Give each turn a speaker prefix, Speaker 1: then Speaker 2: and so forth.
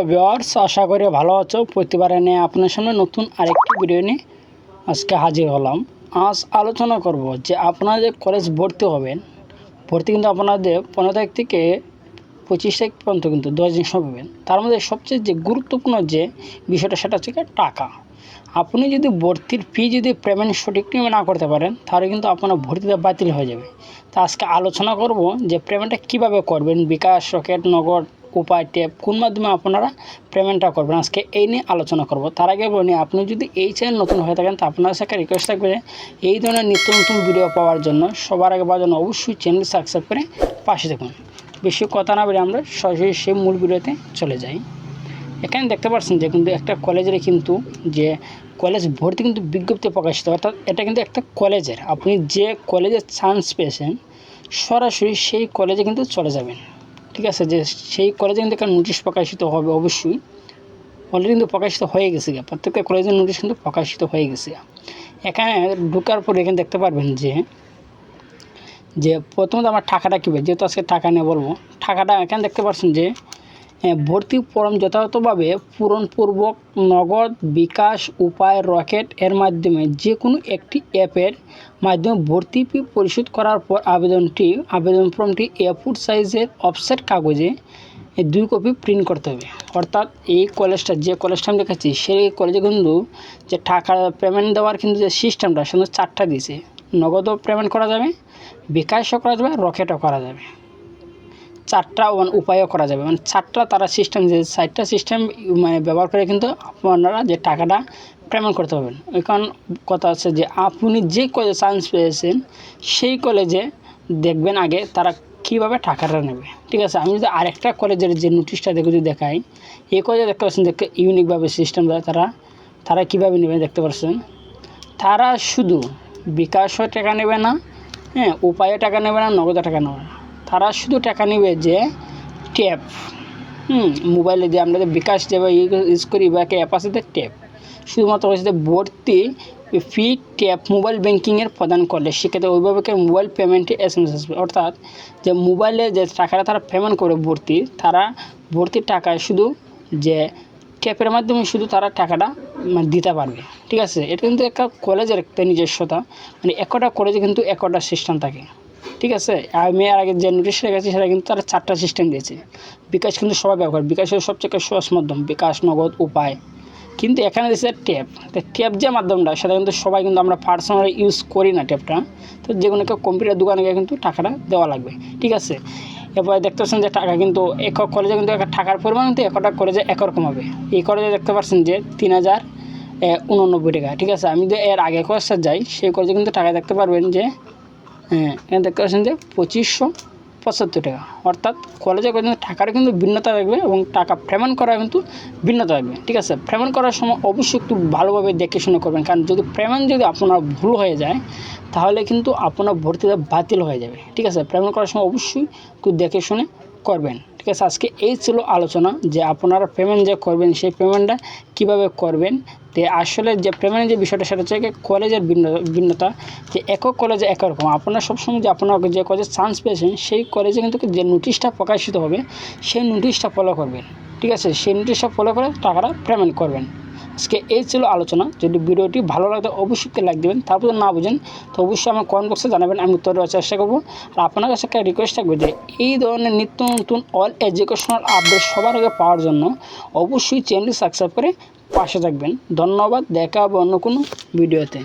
Speaker 1: Viewers, আশা করি ভালো আছো। প্রতিবারে নিয়ে আপনার সামনে নতুন আরেকটি ভিডিও নিয়ে আজকে হাজির হলাম। আজ আলোচনা করব যে আপনারা যে কলেজ ভর্তি হবেন, ভর্তি কিন্তু আপনাদের 15 তারিখ থেকে 25 তারিখ পর্যন্ত কিন্তু 10 দিন সময় পাবেন। তার মধ্যে সবচেয়ে যে গুরুত্বপূর্ণ যে বিষয়টা সেটা হচ্ছে টাকা। আপনি যদি ভর্তির ফি যদি পেমেন্ট সঠিক নিয়মে না করতে পারেন, তাহলে কিন্তু আপনার ভর্তিটা বাতিল হয়ে যাবে। তা আজকে আলোচনা করব যে পেমেন্টটা কীভাবে করবেন, বিকাশ, রকেট, নগদ, উপায়, ট্যাপ, কোন মাধ্যমে আপনারা পেমেন্টটা করবেন, আজকে এই নিয়ে আলোচনা করব। তার আগে বলি, আপনি যদি এই চ্যানেল নতুন হয়ে থাকেন তা আপনার সাথে রিকোয়েস্ট থাকবে এই ধরনের নিত্য নতুন ভিডিও পাওয়ার জন্য, সবার আগে পাওয়ার জন্য অবশ্যই চ্যানেল সাবস্ক্রাইব করে পাশে থাকুন। বেশি কথা না বলে আমরা সরাসরি সেই মূল ভিডিওতে চলে যাই। এখানে দেখতে পাচ্ছেন যে কিন্তু একটা কলেজের কিন্তু যে কলেজ ভর্তি কিন্তু বিজ্ঞপ্তি প্রকাশিত, অর্থাৎ এটা কিন্তু একটা কলেজের, আপনি যে কলেজে চান্স পেয়েছেন সরাসরি সেই কলেজে কিন্তু চলে যাবেন। ঠিক আছে, যে সেই কলেজে কিন্তু একটা নোটিশ প্রকাশিত হবে, অবশ্যই অলরেডি কিন্তু প্রকাশিত হয়ে গেছে। প্রত্যেকটা কলেজের নোটিশ কিন্তু প্রকাশিত হয়ে গেছে। এখানে ঢোকার পর এখানে দেখতে পারবেন যে প্রথমত আমার টাকাটা কীভাবে, যেহেতু আজকে টাকা নিয়ে বলবো, টাকাটা এখানে দেখতে পাচ্ছেন যে ভর্তি ফর্ম যথাযথভাবে পূরণপূর্বক নগদ, বিকাশ, উপায়, রকেট এর মাধ্যমে যে কোনো একটি অ্যাপের মাধ্যমে ভর্তি ফি পরিশোধ করার পর আবেদন ফর্মটি A4 সাইজের অফসেট কাগজে 2 কপি প্রিন্ট করতে হবে। অর্থাৎ এই কলেজটা, যে কলেজটা আমি দেখাচ্ছি, সেই কলেজে কিন্তু যে টাকা পেমেন্ট দেওয়ার কিন্তু যে সিস্টেমটা সেটা 4টা দিয়েছে। নগদও পেমেন্ট করা যাবে, বিকাশও করা যাবে, রকেটও করা যাবে, 4টা উপায়ও করা যাবে। মানে 4টা তারা সিস্টেম, যে 4টা সিস্টেম মানে ব্যবহার করে কিন্তু আপনারা যে টাকাটা পেমেন্ট করতে পারবেন। এখন কথা আছে যে আপনি যে কলেজে চান্স পেয়েছেন সেই কলেজে দেখবেন আগে তারা কীভাবে টাকাটা নেবে। ঠিক আছে, আমি যদি আরেকটা কলেজের যে নোটিশটা যদি দেখাই, এই কলেজে দেখতে পাচ্ছেন দেখতে ইউনিকভাবে সিস্টেম তারা কীভাবে নেবে দেখতে পাচ্ছেন। তারা শুধু বিকাশও টাকা নেবে না, উপায়ে টাকা নেবে না, নগদে টাকা নেবে না। তারা শুধু টাকা নেবে যে ট্যাপ, মোবাইলে যে আমরা যে বিকাশ যেভাবে ইউজ করি বা অ্যাপ আছে ট্যাপ, শুধুমাত্র হচ্ছে ভর্তি ফি ট্যাপ মোবাইল ব্যাঙ্কিংয়ের প্রদান করলে সেক্ষেত্রে অভিভাবকের মোবাইল পেমেন্টে SMS আসবে। অর্থাৎ যে মোবাইলে যে টাকাটা তারা পেমেন্ট করে তারা ভর্তির টাকায় শুধু যে ট্যাপের মাধ্যমে শুধু তারা টাকাটা দিতে পারবে। ঠিক আছে, এটা কিন্তু একটা কলেজের একটা নিজস্বতা, মানে একটা কলেজে কিন্তু একটা সিস্টেম থাকে। ঠিক আছে, আমি এর আগে যে নোটিশটা গেছি সেটা কিন্তু তারা 4টা সিস্টেম দিয়েছে। বিকাশ কিন্তু সবাই ব্যবহার, বিকাশের সবচেয়ে সহজ মাধ্যম বিকাশ, নগদ, উপায়। কিন্তু এখানে দিয়েছে ট্যাপ। তো ট্যাপ যে মাধ্যমটা সেটা কিন্তু সবাই কিন্তু আমরা পার্সোনালি ইউজ করি না ট্যাপটা। তো যে কোনো একটা কম্পিউটার দোকানে গিয়ে কিন্তু টাকাটা দেওয়া লাগবে। ঠিক আছে, এরপরে দেখতে পাচ্ছেন যে টাকা কিন্তু একক কলেজে কিন্তু টাকার পরিমাণ কিন্তু একটা কলেজে একরকম হবে। এই কলেজে দেখতে পাচ্ছেন যে 3089 টাকা। ঠিক আছে, আমি যদি এর আগে কলেজটা যাই সেই কলেজে কিন্তু টাকা দেখতে পারবেন যে এখানে দেখতে পাচ্ছেন যে 2575 টাকা। অর্থাৎ কলেজে কিন্তু টাকার কিন্তু ভিন্নতা থাকবে এবং টাকা পেমেন্ট করার কিন্তু ভিন্নতা থাকবে। ঠিক আছে, পেমেন্ট করার সময় অবশ্যই একটু ভালোভাবে দেখে শুনে করবেন, কারণ যদি পেমেন্ট যদি আপনার ভুল হয়ে যায় তাহলে কিন্তু আপনার ভর্তিটা বাতিল হয়ে যাবে। ঠিক আছে, পেমেন্ট করার সময় অবশ্যই একটু দেখে শুনে করবেন। ঠিক আছে, আজকে এই ছিল আলোচনা যে আপনারা পেমেন্ট যে করবেন সেই পেমেন্টটা কীভাবে করবেন। তো আসলে যে পেমেন্টের যে বিষয়টা সেটা হচ্ছে কলেজের ভিন্নতা, যে একক কলেজে একরকম। আপনারা সবসময় যে আপনারা যে কলেজে চান্স পেয়েছেন সেই কলেজে কিন্তু যে নোটিশটা প্রকাশিত হবে সেই নোটিশটা ফলো করবেন। ঠিক আছে, সেই নোটিশটা ফলো করে টাকাটা পেমেন্ট করবেন। আজকে এই ছিল আলোচনা। যদি ভিডিওটি ভালো লাগে অবশ্যই লাইক দেবেন, তারপর না বুঝেন তো অবশ্যই আমার কমেন্ট বক্সে জানাবেন, আমি উত্তর দেওয়ার চেষ্টা করবো। আর আপনার কাছে একটা রিকোয়েস্ট থাকবে যে এই ধরনের নিত্য নতুন অল এডুকেশনাল আপডেট সবার আগে পাওয়ার জন্য অবশ্যই চ্যানেলটি সাবস্ক্রাইব করে পাশে থাকবেন। ধন্যবাদ, দেখা হবে অন্য কোনো ভিডিওতে।